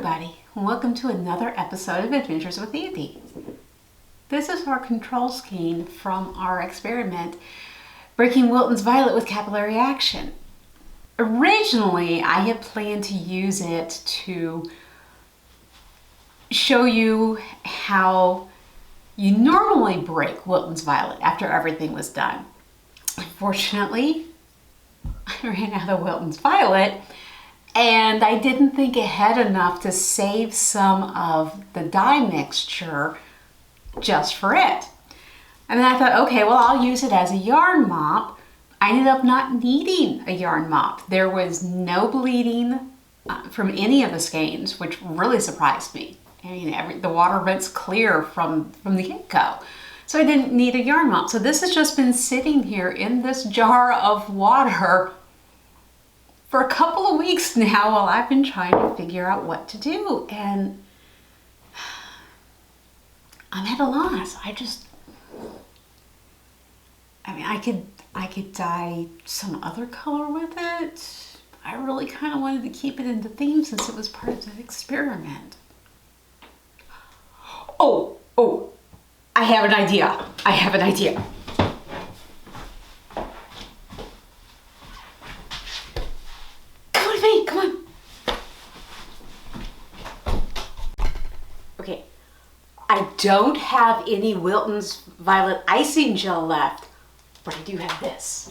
everybody, and welcome to another episode of Adventures with Andi. This is our control skein from our experiment, breaking Wilton's violet with capillary action. Originally, I had planned to use it to show you how you normally break Wilton's violet after everything was done. Unfortunately, I ran out of Wilton's violet, and I didn't think ahead enough to save some of the dye mixture just for it. And then I thought, okay, well, I'll use it as a yarn mop. I ended up not needing a yarn mop. There was no bleeding from any of the skeins, which really surprised me. I mean, the water vent's clear from the get-go. So I didn't need a yarn mop. So this has just been sitting here in this jar of water for a couple of weeks now while I've been trying to figure out what to do. And I'm at a loss. I could dye some other color with it. I really kind of wanted to keep it into theme since it was part of the experiment. Oh, I have an idea. Come with me, come on. Okay, I don't have any Wilton's violet icing gel left, but I do have this.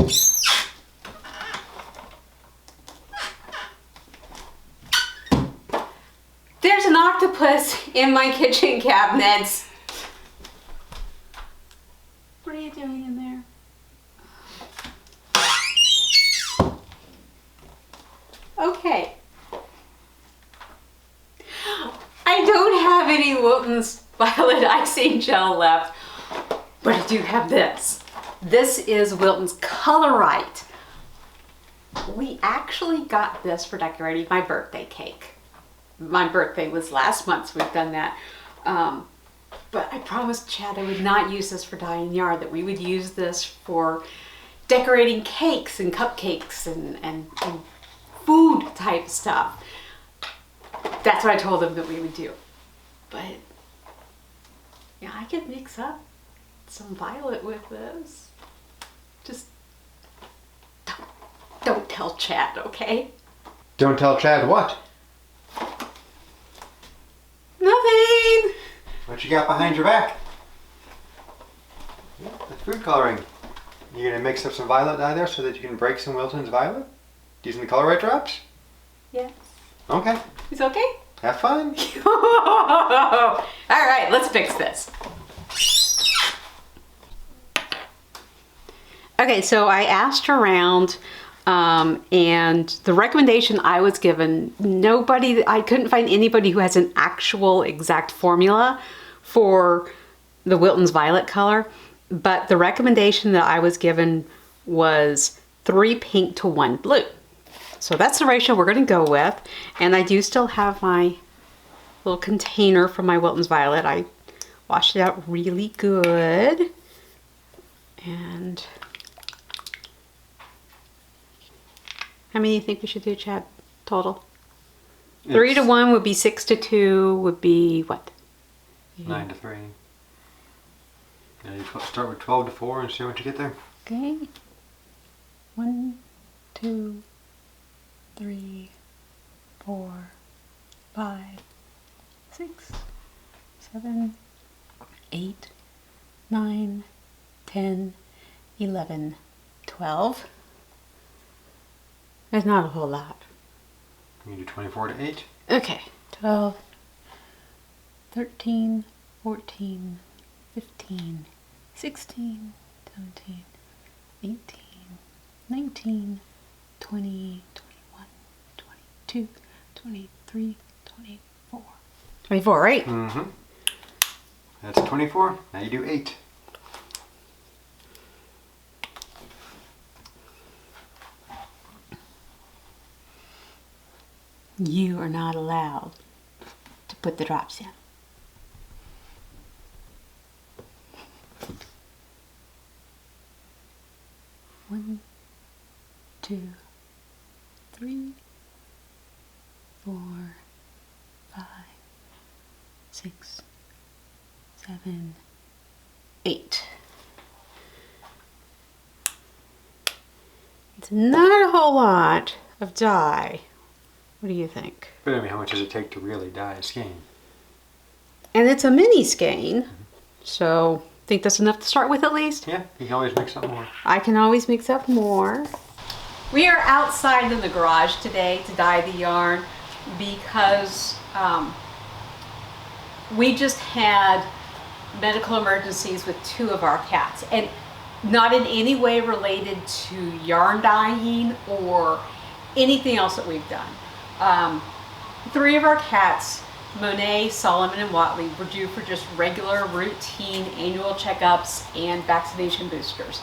There's an octopus in my kitchen cabinets. What are you doing in there? Okay. I don't have any Wilton's violet icing gel left, but I do have this. This is Wilton's Colorite. We actually got this for decorating my birthday cake. My birthday was last month, so we've done that. But I promised Chad I would not use this for dyeing yarn, that we would use this for decorating cakes and cupcakes and food type stuff. That's what I told him that we would do. But yeah, I could mix up some violet with this. Just don't tell Chad, okay? Don't tell Chad what? Nothing. What you got behind your back? Yeah, that's food coloring. You're gonna mix up some violet dye there so that you can break some Wilton's violet? Using the Colorite drops? Yes. Okay. It's okay? Have fun. All right, let's fix this. Okay, so I asked around, and the recommendation I was given, I couldn't find anybody who has an actual exact formula for the Wilton's violet color, but the recommendation that I was given was 3 pink to 1 blue. So that's the ratio we're going to go with, and I do still have my little container from my Wilton's violet. I washed it out really good, and how many do you think we should do, Chad, total? 3 to 1 would be 6 to 2 would be what? 9 to 3. Yeah, you start with 12 to 4 and see what you get there. Okay. 1, 2, 3, 4, 5, 6, 7, 8, 9, 10, 11, 12. There's not a whole lot. You do 24 to 8. Okay. 12, 13, 14, 15, 16, 17, 18, 19, 20, 21, 22, 23, 24. 24, right? Mm-hmm. That's 24. Now you do 8. You are not allowed to put the drops in. 1, 2, 3, 4, 5, 6, 7, 8. It's not a whole lot of dye. What do you think? But I mean, how much does it take to really dye a skein? And it's a mini skein, so think that's enough to start with at least? Yeah, you can always mix up more. I can always mix up more. We are outside in the garage today to dye the yarn because we just had medical emergencies with 2 of our cats, and not in any way related to yarn dyeing or anything else that we've done. 3 of our cats, Monet, Solomon, and Watley, were due for just regular routine annual checkups and vaccination boosters.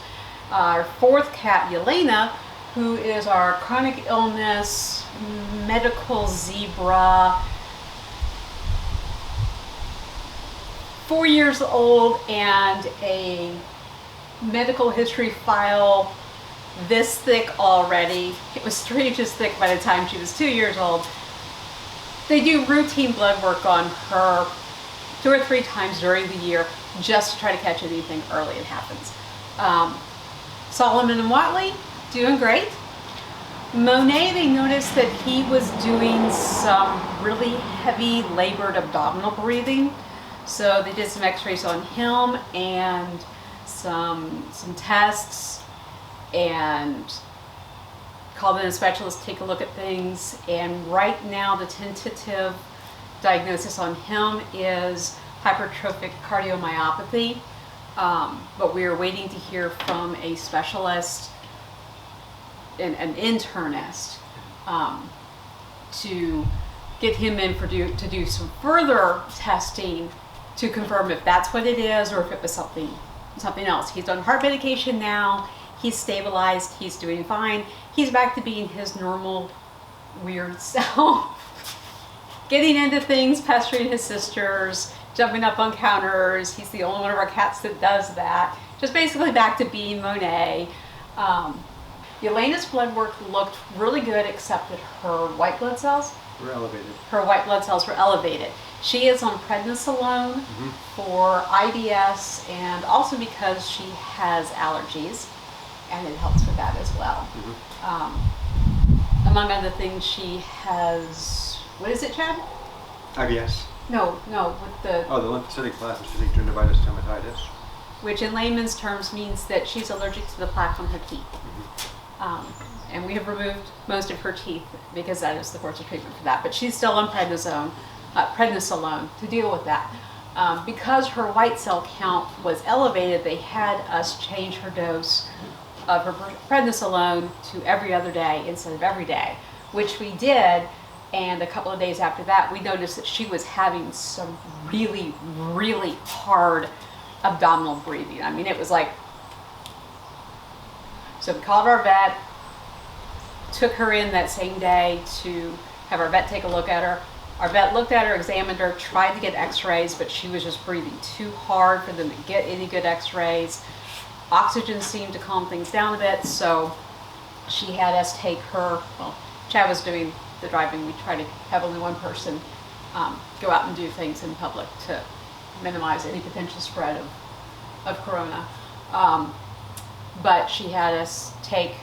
Our 4th cat, Yelena, who is our chronic illness medical zebra, 4 years old and a medical history file this thick already. It was 3 inches thick by the time she was 2 years old. They do routine blood work on her 2 or 3 times during the year just to try to catch anything early it happens. Solomon and Watley, doing great. Monet, they noticed that he was doing some really heavy labored abdominal breathing. So they did some x-rays on him and some tests and called in a specialist to take a look at things. And right now the tentative diagnosis on him is hypertrophic cardiomyopathy. But we are waiting to hear from a specialist, an internist, to get him in to do some further testing to confirm if that's what it is or if it was something else. He's on heart medication now. He's stabilized. He's doing fine. He's back to being his normal weird self. Getting into things, pestering his sisters, jumping up on counters. He's the only one of our cats that does that. Just basically back to being Monet. Yelena's blood work looked really good, except that her white blood cells were elevated. Her white blood cells were elevated. She is on prednisolone for IBS and also because she has allergies, and it helps with that as well. Among other things, she has, what is it, Chad? IBS. No, with the... Oh, the lymphocytic plasmacytic gingivitis stomatitis. Which in layman's terms means that she's allergic to the plaque on her teeth. And we have removed most of her teeth because that is the course of treatment for that. But she's still on prednisolone to deal with that. Because her white cell count was elevated, they had us change her dose of her prednisolone to every other day instead of every day, which we did. And a couple of days after that, we noticed that she was having some really, really hard abdominal breathing. I mean, it was like, so we called our vet, took her in that same day to have our vet take a look at her. Our vet looked at her, examined her, tried to get x-rays, but she was just breathing too hard for them to get any good x-rays. Oxygen seemed to calm things down a bit, so she had us take her, well, Chad was doing the driving. We try to have only one person go out and do things in public to minimize any potential spread of corona. But she had us take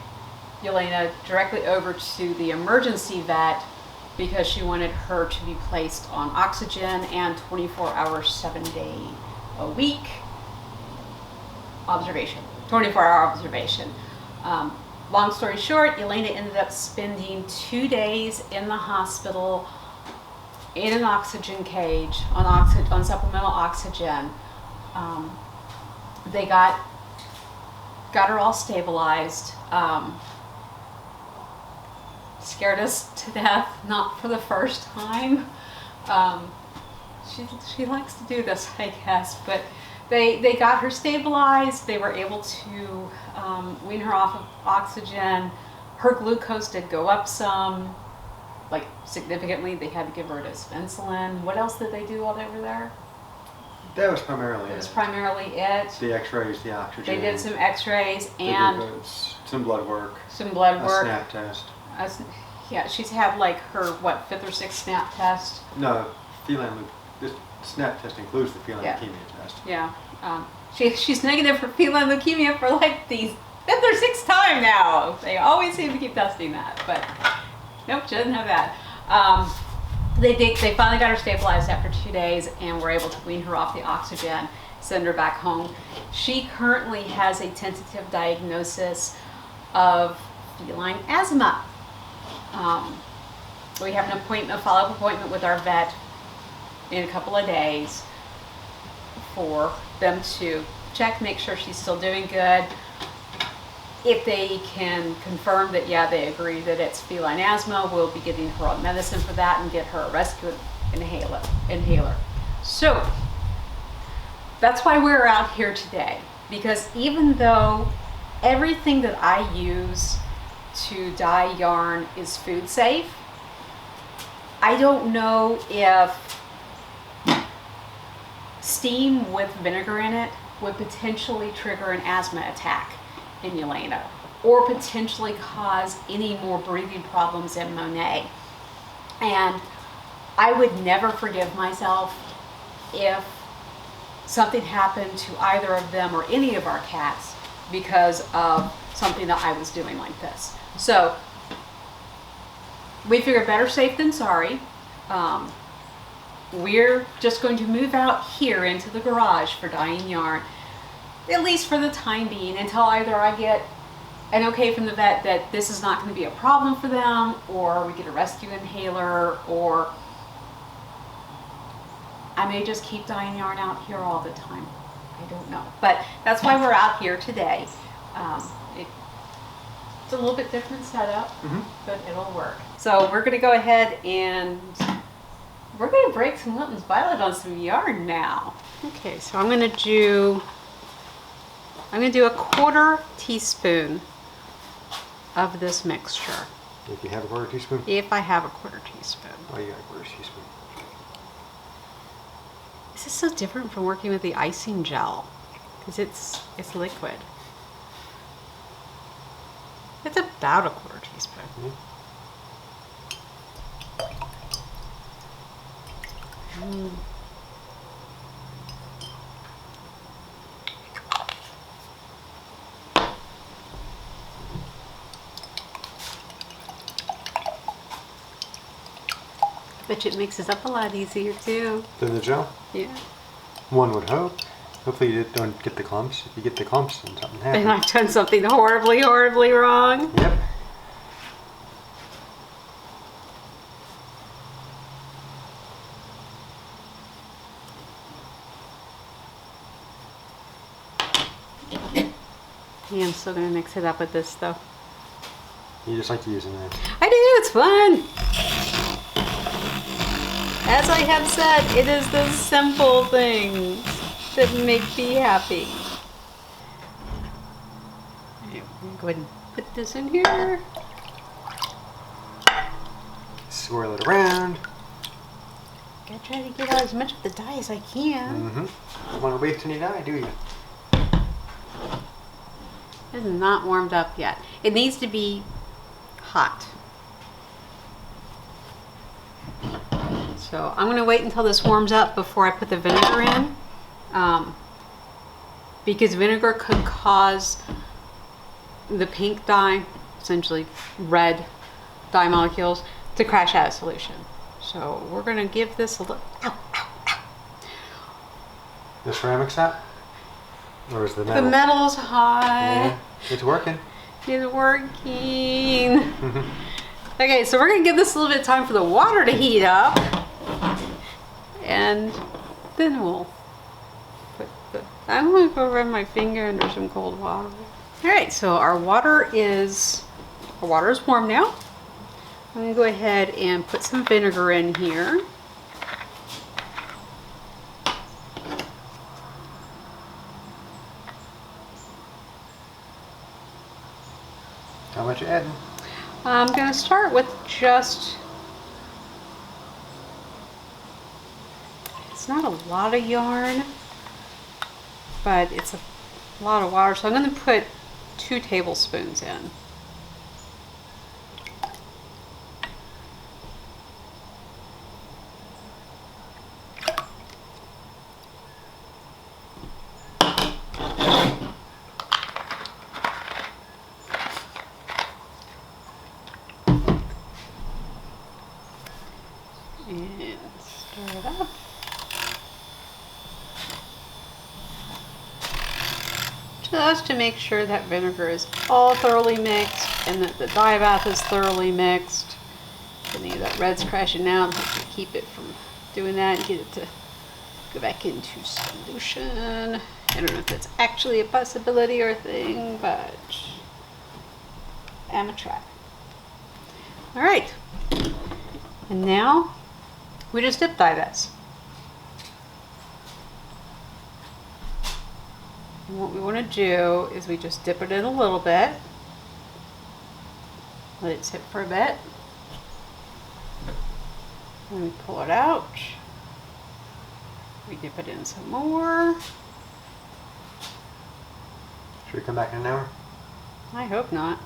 Yelena directly over to the emergency vet because she wanted her to be placed on oxygen and 24-hour, 7-day-a-week observation, 24-hour observation. Long story short, Yelena ended up spending 2 days in the hospital in an oxygen cage on supplemental oxygen. They got her all stabilized. Scared us to death, not for the first time. She likes to do this, I guess, but they got her stabilized. They were able to wean her off of oxygen. Her glucose did go up some, like significantly. They had to give her insulin. What else did they do while they were there? That was primarily it. That was primarily it. The x-rays, the oxygen. They did some x-rays and some blood work. Some blood work. A snap test. Yeah, she's had like her, 5th or 6th snap test? No, feline loop. This SNAP test includes the feline Yeah. leukemia test. Yeah. She's negative for feline leukemia for like the 5th or 6th time now. They always seem to keep testing that, but nope, she doesn't have that. They finally got her stabilized after 2 days, and were able to wean her off the oxygen, send her back home. She currently has a tentative diagnosis of feline asthma. We have an appointment, a follow-up appointment with our vet in a couple of days for them to check, make sure she's still doing good. If they can confirm that, yeah, they agree that it's feline asthma, we'll be giving her on medicine for that and get her a rescue inhaler. So that's why we're out here today, because even though everything that I use to dye yarn is food safe, I don't know if steam with vinegar in it would potentially trigger an asthma attack in Yelena, or potentially cause any more breathing problems in Monet. And I would never forgive myself if something happened to either of them or any of our cats because of something that I was doing like this. So we figured better safe than sorry. We're just going to move out here into the garage for dyeing yarn, at least for the time being, until either I get an okay from the vet that this is not going to be a problem for them, or we get a rescue inhaler, or I may just keep dyeing yarn out here all the time. I don't know. But that's why we're out here today. It's a little bit different setup, but it'll work. So we're going to go ahead and we're going to break some Wilton's Violet on some yarn now. Okay, so I'm going to do a 1/4 teaspoon of this mixture. If you have a 1/4 teaspoon? If I have a 1/4 teaspoon. Oh, you got a 1/4 teaspoon. This is so different from working with the icing gel, because it's liquid. It's about a 1/4 teaspoon. Bet you it mixes up a lot easier too. Then the gel? Yeah. One would hope. Hopefully you don't get the clumps. If you get the clumps, then something happens. And I've done something horribly, horribly wrong. Yep. Yeah, I'm still gonna mix it up with this though. You just like to use a knife. I do, it's fun. As I have said, it is the simple things that make me happy. Okay, I'm gonna go ahead and put this in here. Swirl it around. Gotta try to get out as much of the dye as I can. Don't want to waste any dye, do you? It is not warmed up yet. It needs to be hot. So I'm going to wait until this warms up before I put the vinegar in, because vinegar could cause the pink dye, essentially red dye molecules, to crash out of solution. So we're going to give this a little... Ow, ow, ow. The ceramic's hot? Or is the metal? The metal's hot. Yeah, it's working. It's working. Okay, so we're going to give this a little bit of time for the water to heat up. And then we'll put I'm going to go run my finger under some cold water. Alright, so our water is warm now. I'm going to go ahead and put some vinegar in here. How much you adding? I'm going to start with just... It's not a lot of yarn, but it's a lot of water, so I'm going to put 2 tablespoons in. Stir it up. Just to make sure that vinegar is all thoroughly mixed and that the dye bath is thoroughly mixed. Any of that red's crashing out, to keep it from doing that and get it to go back into solution. I don't know if that's actually a possibility or a thing, but I'm gonna try. All right, and now we just dip dye this. And what we want to do is we just dip it in a little bit, let it sit for a bit, and we pull it out. We dip it in some more. Should we come back in an hour? I hope not.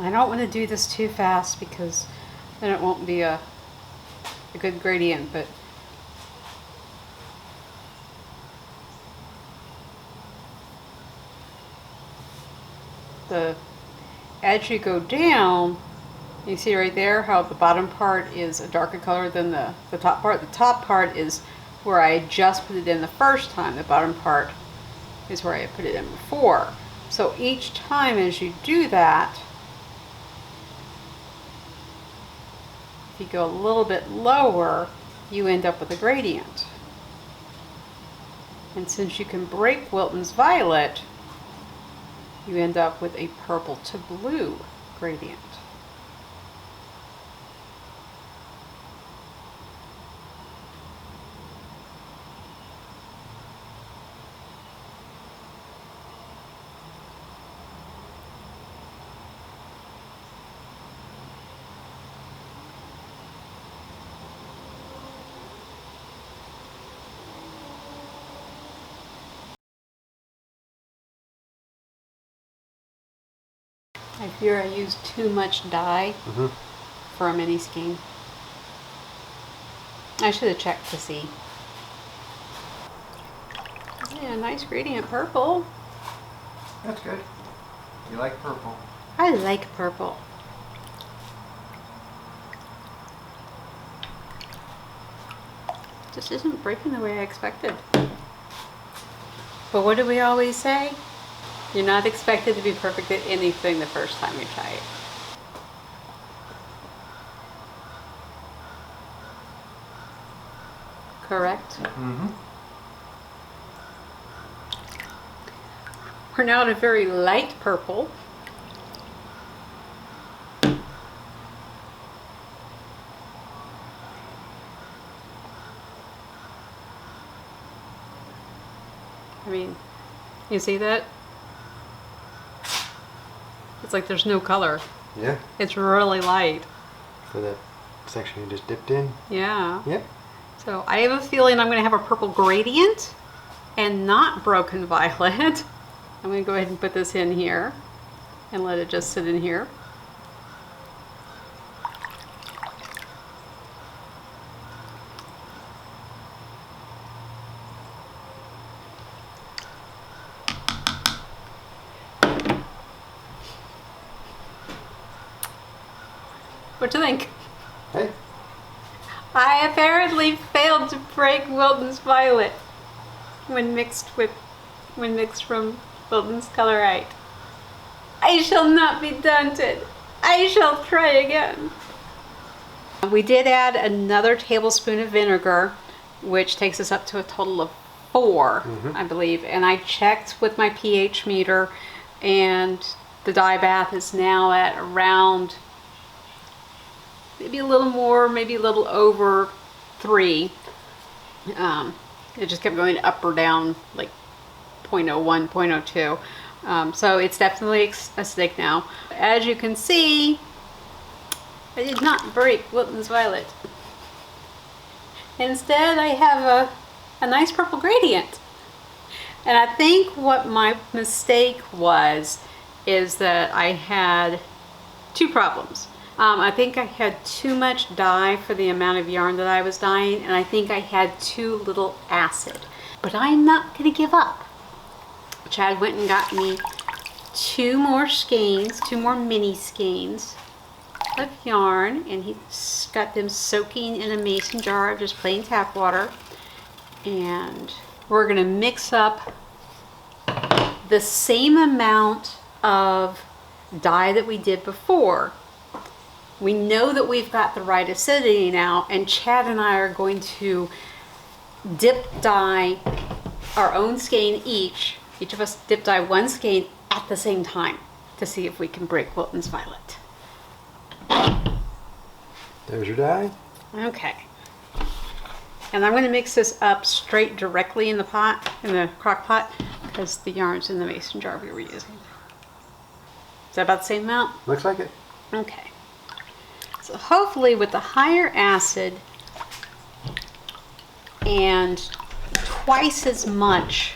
I don't want to do this too fast because then it won't be a good gradient, but as you go down, you see right there how the bottom part is a darker color than the top part. The top part is where I just put it in the first time. The bottom part is where I put it in before. So each time as you do that, if you go a little bit lower, you end up with a gradient. And since you can break Wilton's violet, you end up with a purple to blue gradient. I fear I used too much dye for a mini skein. I should have checked to see. Yeah, nice gradient purple. That's good. You like purple? I like purple. This isn't breaking the way I expected. But what do we always say? You're not expected to be perfect at anything the first time you try it. Correct? Mm-hmm. We're now at a very light purple. I mean, you see that? It's like there's no color. Yeah. It's really light. For that section you just dipped in? Yeah. Yep. So I have a feeling I'm going to have a purple gradient and not broken violet. I'm going to go ahead and put this in here and let it just sit in here. What do you think? Hey. I apparently failed to break Wilton's violet when mixed from Wilton's colorite. I shall not be daunted. I shall try again. We did add another tablespoon of vinegar, which takes us up to a total of 4, I believe. And I checked with my pH meter, and the dye bath is now at around maybe a little more, maybe a little over 3. It just kept going up or down, like 0.01, 0.02. So it's definitely acidic now. As you can see, I did not break Wilton's violet. Instead, I have a nice purple gradient. And I think what my mistake was is that I had 2 problems. I think I had too much dye for the amount of yarn that I was dyeing, and I think I had too little acid. But I'm not going to give up. Chad went and got me two more skeins, two more mini skeins of yarn, and he's got them soaking in a mason jar of just plain tap water. And we're gonna mix up the same amount of dye that we did before. We know that we've got the right acidity now, and Chad and I are going to dip dye our own skein each of us dip dye one skein at the same time to see if we can break Wilton's violet. There's your dye. Okay. And I'm going to mix this up straight directly in the pot, in the crock pot, because the yarn's in the mason jar we were using. Is that about the same amount? Looks like it. Okay. So hopefully with the higher acid and twice as much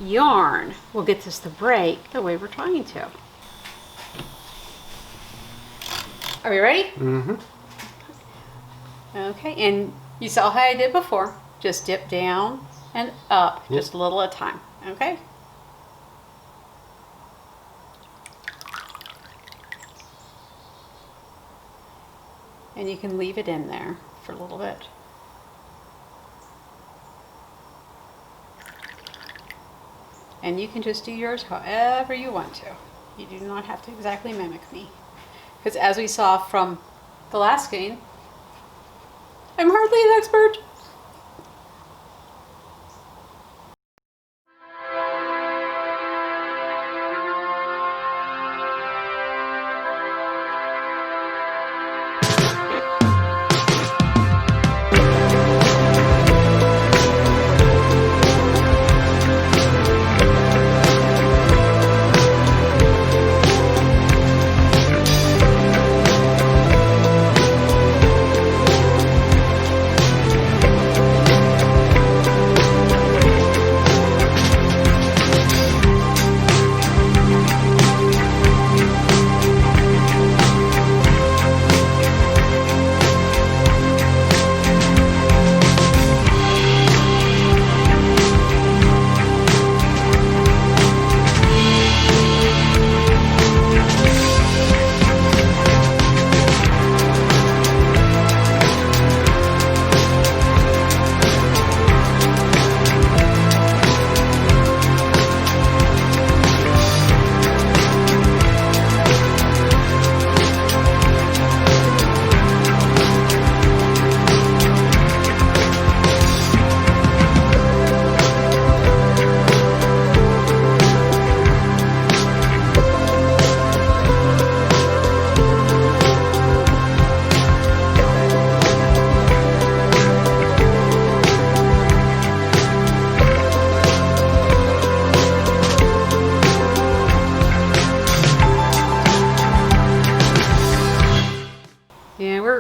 yarn, we'll get this to break the way we're trying to. Are we ready? Mm-hmm. Okay, and you saw how I did before. Just dip down and up, Yep. just a little at a time, okay? And you can leave it in there for a little bit. And you can just do yours however you want to. You do not have to exactly mimic me. Because as we saw from the last skein, I'm hardly an expert.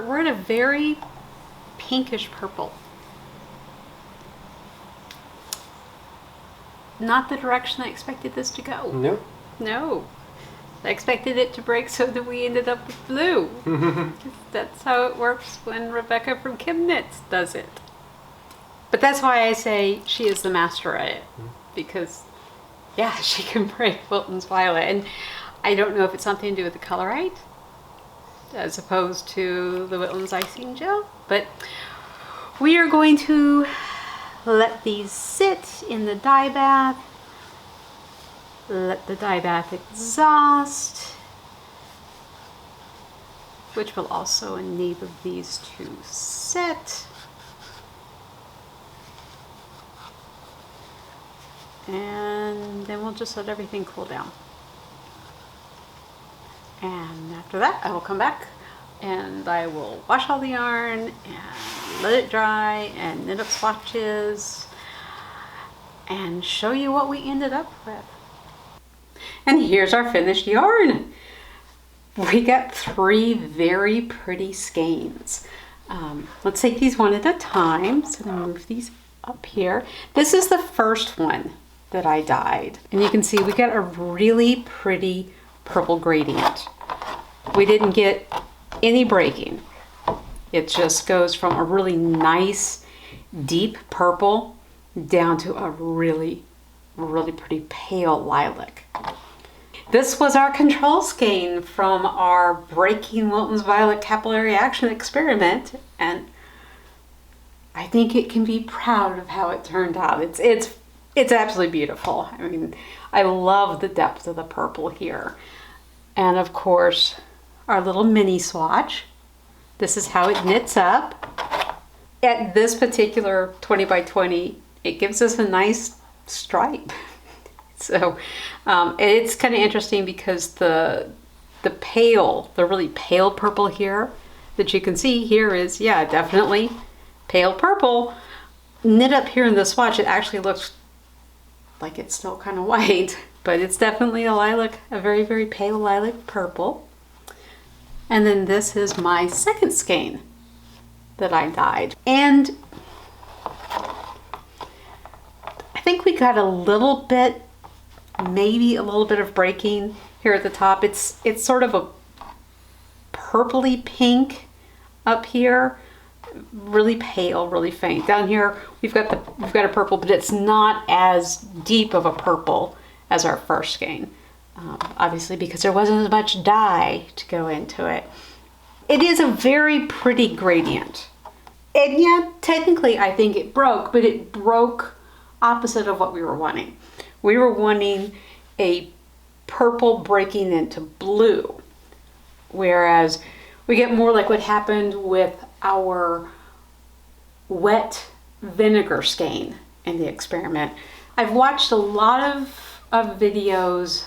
We're in a very pinkish purple. Not the direction I expected this to go. Nope. No. I expected it to break so that we ended up with blue. That's how it works when Rebecca from Kim Knits does it. But that's why I say she is the master at it. Because, yeah, she can break Wilton's violet. And I don't know if it's something to do with the colorite as opposed to the Wilton's icing gel. But we are going to let these sit in the dye bath. Let the dye bath exhaust, which will also enable these to set. And then we'll just let everything cool down. And after that, I will come back and I will wash all the yarn and let it dry and knit up swatches and show you what we ended up with. And here's our finished yarn. We got 3 very pretty skeins. Let's take these one at a time. So I'm gonna move these up here. This is the first one that I dyed. And you can see we got a really pretty purple gradient. We didn't get any breaking. It just goes from a really nice deep purple down to a really, really pretty pale lilac. this was our control skein from our Breaking Wilton's Violet capillary action experiment, and I think it can be proud of how it turned out. It's absolutely beautiful. I mean, I love the depth of the purple here. And of course, our little mini swatch. This is how it knits up. At this particular 20 by 20, it gives us a nice stripe. So it's kind of interesting because the really pale purple here that you can see here is, yeah, definitely pale purple. Knit up here in the swatch, it actually looks like it's still kind of white, but it's definitely a lilac, a very, very pale lilac purple. And then this is my second skein that I dyed. And I think we got a little bit, maybe a little bit of breaking here at the top. It's sort of a purpley pink up here, really pale, really faint. Down here we've got a purple, but it's not as deep of a purple as our first skein, obviously because there wasn't as much dye to go into it. It is a very pretty gradient, and yeah, technically I think it broke, but it broke opposite of what we were wanting. We were wanting a purple breaking into blue, whereas we get more like what happened with our wet vinegar skein in the experiment. I've watched a lot of videos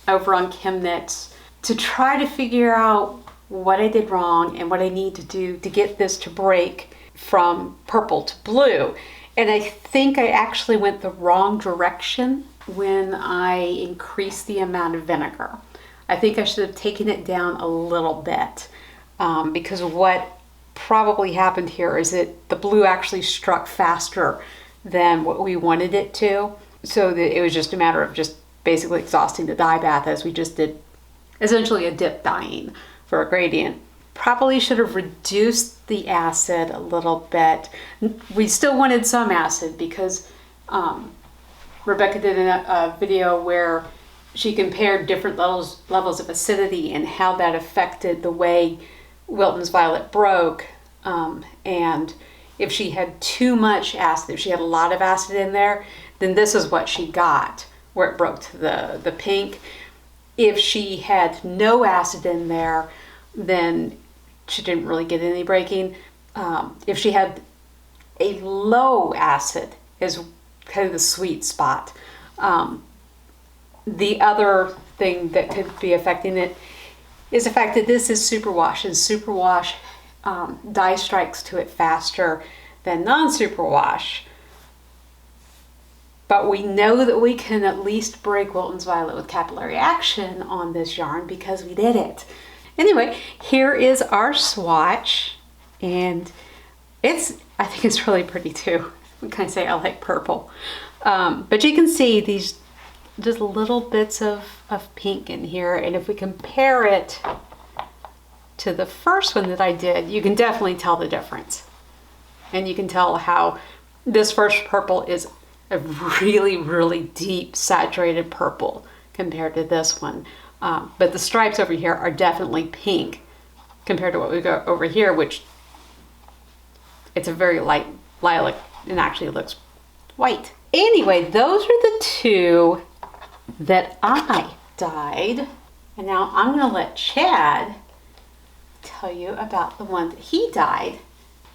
over on ChemKnits to try to figure out what I did wrong and what I need to do to get this to break from purple to blue. And I think I actually went the wrong direction when I increased the amount of vinegar. I think I should have taken it down a little bit because what probably happened here is that the blue actually struck faster than what we wanted it to. So that it was just a matter of just basically exhausting the dye bath as we just did essentially a dip dyeing for a gradient. Probably should have reduced the acid a little bit. We still wanted some acid because Rebecca did a video where she compared different levels of acidity and how that affected the way Wilton's Violet broke. And if she had too much acid, if she had a lot of acid in there, then this is what she got, where it broke to the pink. If she had no acid in there, then she didn't really get any breaking. If she had a low acid is kind of the sweet spot. The other thing that could be affecting it is the fact that this is superwash, and superwash dye strikes to it faster than non-superwash. But we know that we can at least break Wilton's Violet with capillary action on this yarn because we did it. Anyway, here is our swatch, and I think it's really pretty too. What can I say? I like purple. But you can see these just little bits of pink in here, and if we compare it to the first one that I did, you can definitely tell the difference. And you can tell how this first purple is a really, really deep saturated purple compared to this one. But the stripes over here are definitely pink compared to what we got over here, which it's a very light lilac and actually looks white. Anyway, those are the two that I dyed. And now I'm going to let Chad tell you about the one that he dyed.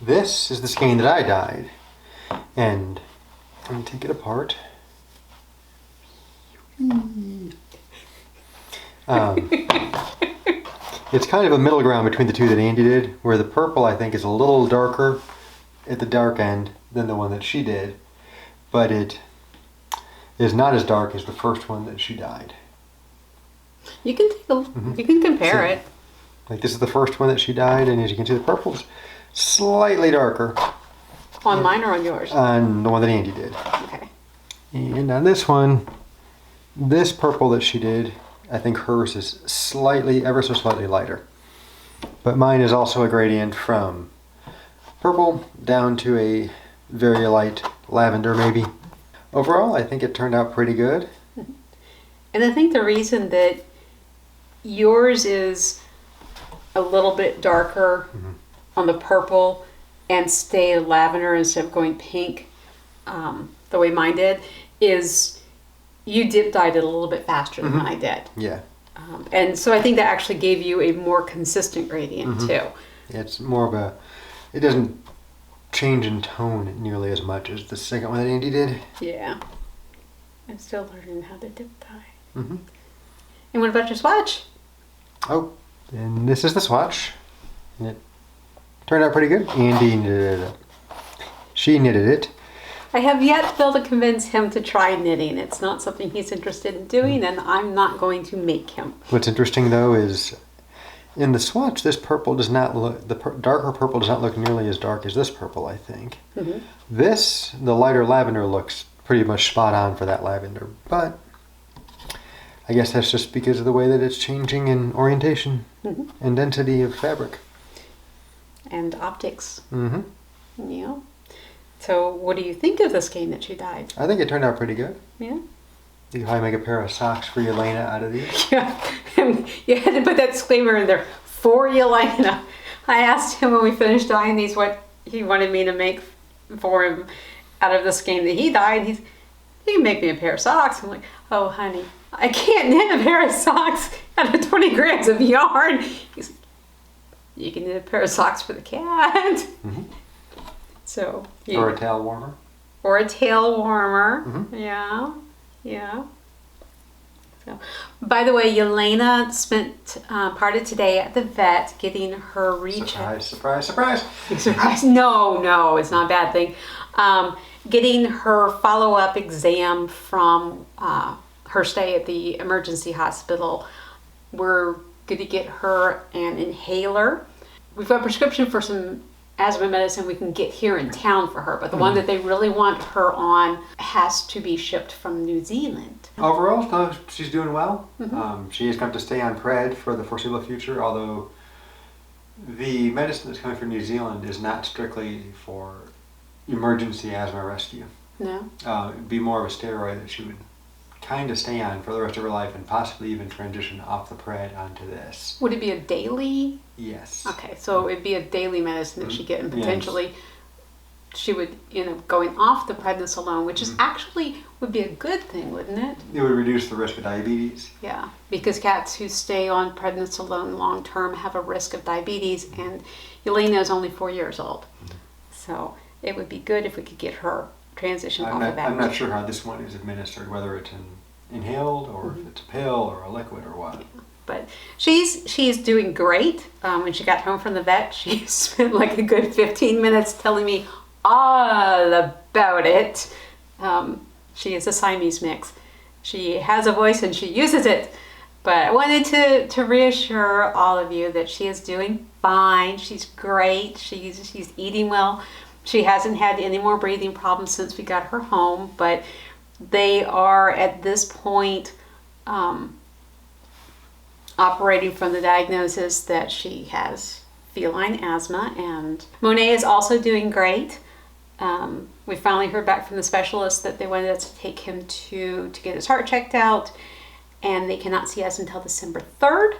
This is the skein that I dyed. And let me take it apart. It's kind of a middle ground between the two that Andi did, where the purple I think is a little darker at the dark end than the one that she did, but it is not as dark as the first one that she dyed. You can take a, you can compare it. Like this is the first one that she dyed, and as you can see, the purple's slightly darker. On mine or on yours? On the one that Andi did. Okay. And on this one, this purple that she did, I think hers is slightly, ever so slightly lighter. But mine is also a gradient from purple down to a very light lavender maybe. Overall, I think it turned out pretty good. And I think the reason that yours is a little bit darker on the purple and stay lavender instead of going pink, the way mine did, is you dip dyed it a little bit faster than I did. Yeah. And so I think that actually gave you a more consistent gradient too. Yeah, it's more of a, it doesn't change in tone nearly as much as the second one that Andi did. Yeah. I'm still learning how to dip dye. Mm-hmm. And what about your swatch? Oh, and this is the swatch. And it turned out pretty good. Andi knitted it. She knitted it. I have yet to be able to convince him to try knitting. It's not something he's interested in doing, and I'm not going to make him. What's interesting though is in the swatch, this purple does not look, the darker purple does not look nearly as dark as this purple, I think. This, the lighter lavender, looks pretty much spot on for that lavender, but I guess that's just because of the way that it's changing in orientation and density of fabric. And optics. Mm-hmm. So what do you think of the skein that you dyed? I think it turned out pretty good. Yeah. You could probably make a pair of socks for Yelena out of these. Yeah. You had to put that disclaimer in there, for Yelena. I asked him when we finished dyeing these what he wanted me to make for him out of the skein that he dyed. He can make me a pair of socks. I'm like, oh honey, I can't knit a pair of socks out of 20 grams of yarn. He's like, you can knit a pair of socks for the cat. So, yeah. Or a tail warmer. Or a tail warmer. Yeah. So, by the way, Yelena spent part of today at the vet getting her recheck. Surprise. Surprise. No, it's not a bad thing. Getting her follow-up exam from her stay at the emergency hospital. We're going to get her an inhaler. We've got a prescription for some asthma medicine we can get here in town for her, but the one that they really want her on has to be shipped from New Zealand. Overall, she's doing well. She is going to stay on Pred for the foreseeable future, although the medicine that's coming from New Zealand is not strictly for emergency asthma rescue. No? It'd be more of a steroid that she would kind of stay on for the rest of her life and possibly even transition off the Pred onto this. Would it be a daily? Yes. Okay, so it'd be a daily medicine that she'd get, and potentially she would, going off the prednisolone, which is actually would be a good thing, wouldn't it? It would reduce the risk of diabetes. Yeah, because cats who stay on prednisolone long term have a risk of diabetes, and Yelena is only 4 years old. So it would be good if we could get her transitioned off of that. I'm not sure how this one is administered, whether it's inhaled or if it's a pill or a liquid or what. Yeah. But she's doing great. When she got home from the vet, she spent like a good 15 minutes telling me all about it. She is a Siamese mix. She has a voice and she uses it. But I wanted to reassure all of you that she is doing fine. She's great. She's eating well. She hasn't had any more breathing problems since we got her home, but they are at this point operating from the diagnosis that she has feline asthma, and Monet is also doing great. We finally heard back from the specialist that they wanted us to take him to get his heart checked out, and they cannot see us until December 3rd.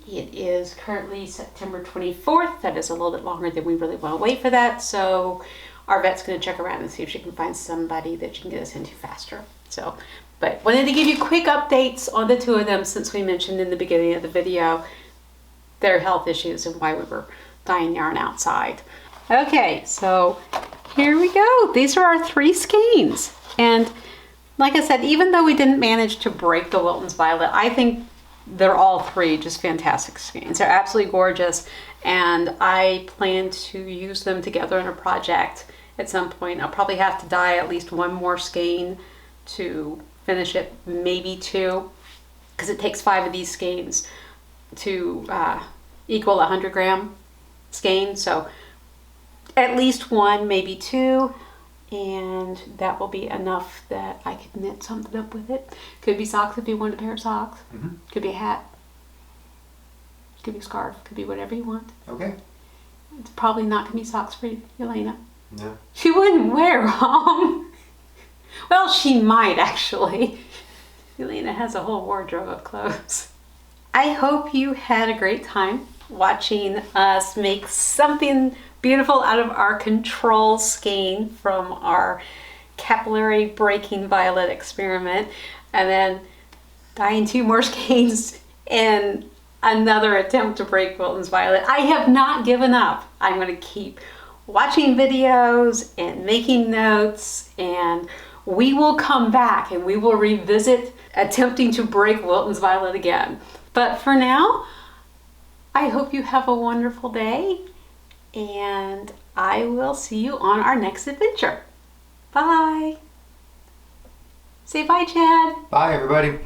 It is currently September 24th. That is a little bit longer than we really want to wait for that. So our vet's going to check around and see if she can find somebody that she can get us into faster. So, but wanted to give you quick updates on the two of them since we mentioned in the beginning of the video their health issues and why we were dyeing yarn outside. Okay, so here we go. These are our 3 skeins. And like I said, even though we didn't manage to break the Wilton's Violet, I think they're all 3 just fantastic skeins. They're absolutely gorgeous, and I plan to use them together in a project at some point. I'll probably have to dye at least 1 more skein to finish it, maybe 2, because it takes 5 of these skeins to equal a 100 gram skein. So at least 1, maybe 2, and that will be enough that I could knit something up with it. Could be socks if you want a pair of socks. Could be a hat. Could be a scarf. Could be whatever you want. Okay. It's probably not going to be socks for Yelena. No. She wouldn't wear them. Well, she might actually. Yelena has a whole wardrobe of clothes. I hope you had a great time watching us make something beautiful out of our control skein from our capillary breaking violet experiment, and then dyeing 2 more skeins in another attempt to break Wilton's violet. I have not given up. I'm going to keep watching videos and making notes, and we will come back and we will revisit attempting to break Wilton's violet again. But for now, I hope you have a wonderful day, and I will see you on our next adventure. Bye. Say bye, Chad. Bye, everybody.